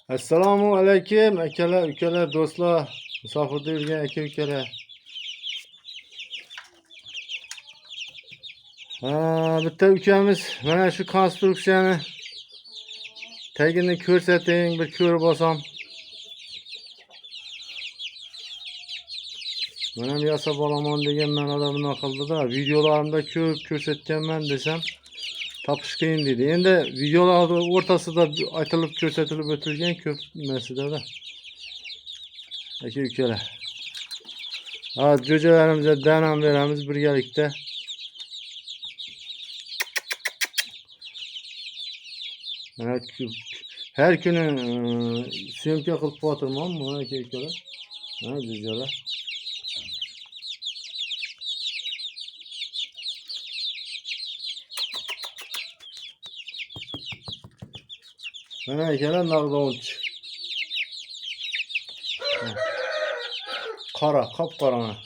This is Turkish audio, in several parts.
Assalomu alaykum akalar, ukalar, do'stlar, musofirda yurgan aka ukalar. Bitta ukamiz mana shu konstruksiyani tagini ko'rsating, bir ko'rib olsam. Men ham yasab olaman deganman, adam bunaqa qildi-da. Videolarimda ko'p ko'rsatganman desam, topish qiyin dedi. Endi videolar o'rtasida aytilib ko'rsatilib o'tilgan ko'p narsada-da. Aka ukalar. Jo'jalarimizga dam beramiz birgalikda. Her kuni syomka qilib o'tirmanmi aka ukalar? Jo'jalar. Mana akalar naqdovchi. Qora, qop-qora mana.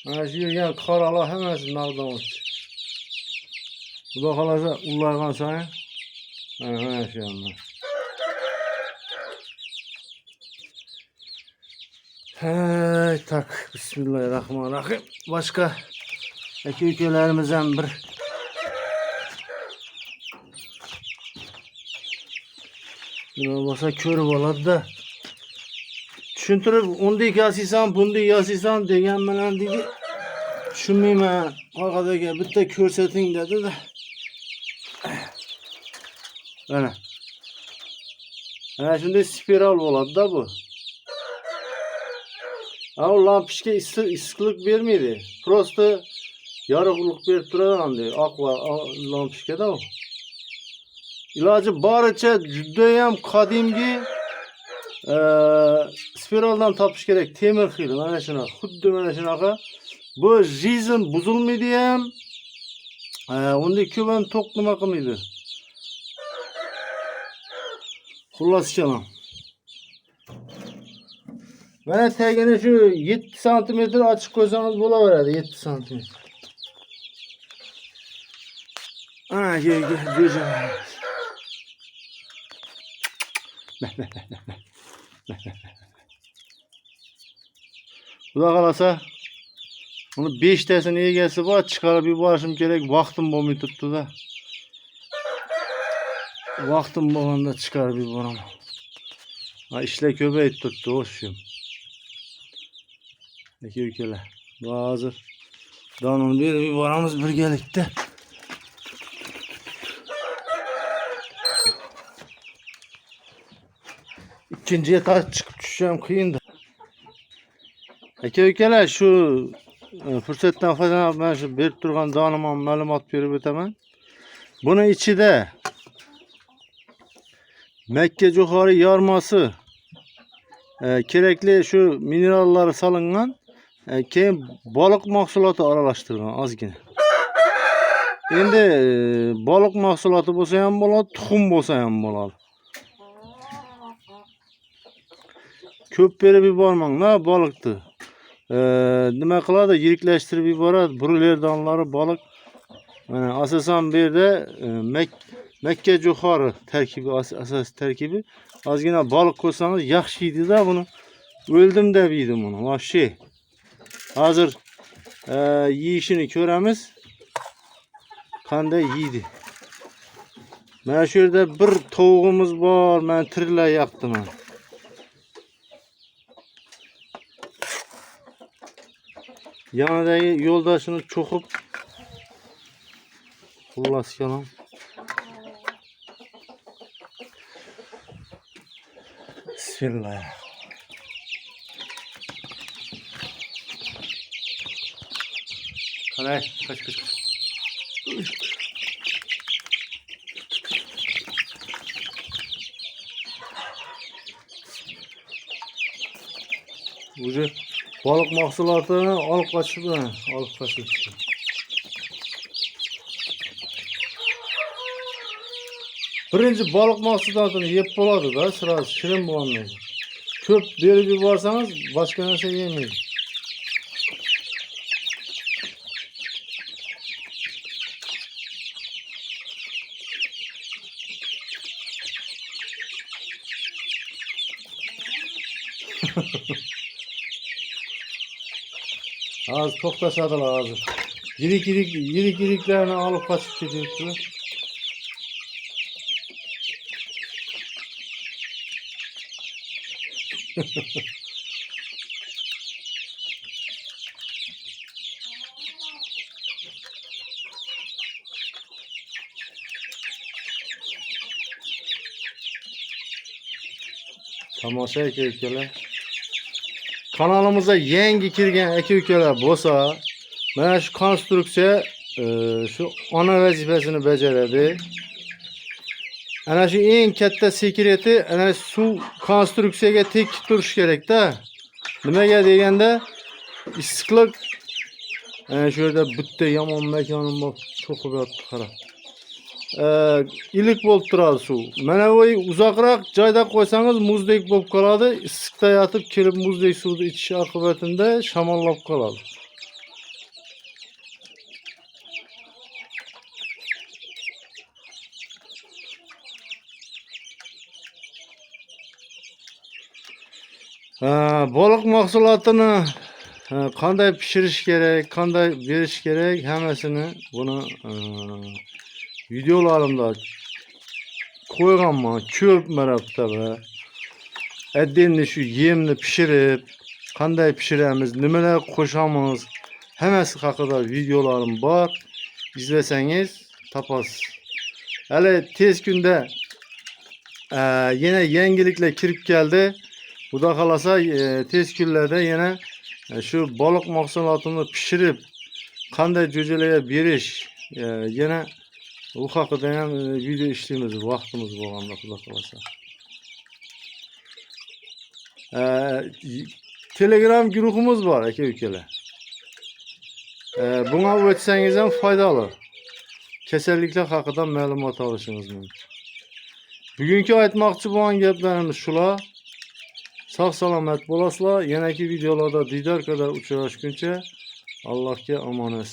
Mana shu yerga qoralar hammasi naqdovchi. Xudo xolasa ulg'aygan sayin mana shu yerda. Hey tak, bismillahirrahmanirrahim. Başka aka ukalarimizdan bir buna bo'lsa ko'rib oladi-da. Tushuntirib, undek yasaysan, bunday yasaysan degan bilan dedi. Tushunmayman. Orqadagi bitta ko'rsating dedi-da. Mana. Ana shunday spiral bo'ladi-da bu. O lampochka issiqlik bermaydi. Prosta yorug'lik berib turadi endi. Aqua lampochkada o. İlacı baricha juda ham qadimgi spiraldan topish kerak. Temir xil mana shunaqa, xuddi mana shunaqa. Bu jizm buzilmaydi ham. Unda ko'p ham to'q nima qilmaydi. Xullas kelam. Mana tagini shu 7 sm ochib qo'ysangiz bo'laveradi, 7 sm. Ana jo'jalar. Xudo xolasa uni 5 tasini egasi bor, chiqarib yuborishim kerak, vaqtim bo'lmay turibdi-da. Vaqtim bo'lganda chiqarib yuboraman. Ishlar ko'payib turibdi, o'shim. Aka ukalar, hozir donini berib yuboramiz birgalikda. İkinci etaj çıkıp düşeceğim kıyındı. Aka ukalar, şu fırsatdan foydalanıp ben şu berip turgan donima ma'lumot berib o'taman. Buni ichida Makka jo'xori yormasi kerakli şu minerallari solingan, keyin baliq mahsuloti aralashtirilgan ozgina. Endi baliq mahsuloti bo'lsa ham bo'ladi, tuxum bo'lsa ham bo'ladi. Ko'p berib yubormanglar baliqni. Nima qiladi? Yiriklashtirib yuboradi. Broiler donlari baliq. Mana asosan bu yerda Makka jo'xori tarkibi, asosiy tarkibi. Ozgina baliq qo'ysangiz yaxshi yeydi-da buni. O'ldim deb yeydi buni. Vobshe. Hozir yeyishini ko'ramiz. Qanday yeydi. Mana shu yerda bir tovuğumuz bor. Men tirilayaptiman. Yanındaki yoldaşını çokup xullas kelam. Bismillah. Kalay, kaç. Ucu balık mahsulatını alıp kaçırdı. Alıp kaçırdı. Birinci balık mahsulatını yiyip boladı da sırası şirin bulanmaydı. Köp berip yuborsangiz başka narsa yemeyin. Az toxtaşadılar hazır. Yirik alıp kaçıp gidiyorlar. Tamaşa eke ülkeler. Kanalımıza yangi kirgen eke ülkeler bolsa, mana şu konstruksiya şu ana vazifasini bajaradi. Ana şu eng katta sekreti ana suv konstruksiyaga tek turish kerak-da. Nimaga deganda issiqlik shu yerda bitta yomon makonim bor, cho'qib yotdi qara. Ilik bo'lib turadi suv. Mana bu uzoqroq joyda qo'ysangiz muzdek bo'lib qoladi. Issiqda yotib kelib muzdek suvni ichish oqibatida shamollab qoladi. Balık mahsulotini qanday pishirish kerak, qanday berish kerak, hammasini buni videolarimda qo'yganman ko'p marotaba. Endi shu yemni pishirib, qanday pishiramiz, nimalar qo'shamiz, hammasi haqida videolarim bor. İzlesangiz topasiz. Hali tez kunda yana yangiliklar kirib keldi. Xudo xolasa tez kunlarda yana şu balık mahsulotini pishirib, qanday jo'jalarga berish, yana u haqida ham video ishlaymiz vaqtimiz bo'lganda, Xudo xolasa. Telegram guruhimiz bor aka-ukalar. Buna o'tsangiz ham foydali. Kasalliklar haqida ma'lumot olishingiz mumkin. Bugungi aytmoqchi bo'lgan gaplarimiz shular. Sağ salomat bo'lasizlar. Yanagi videolarda diydor qadar uchrashguncha Allohga omonat.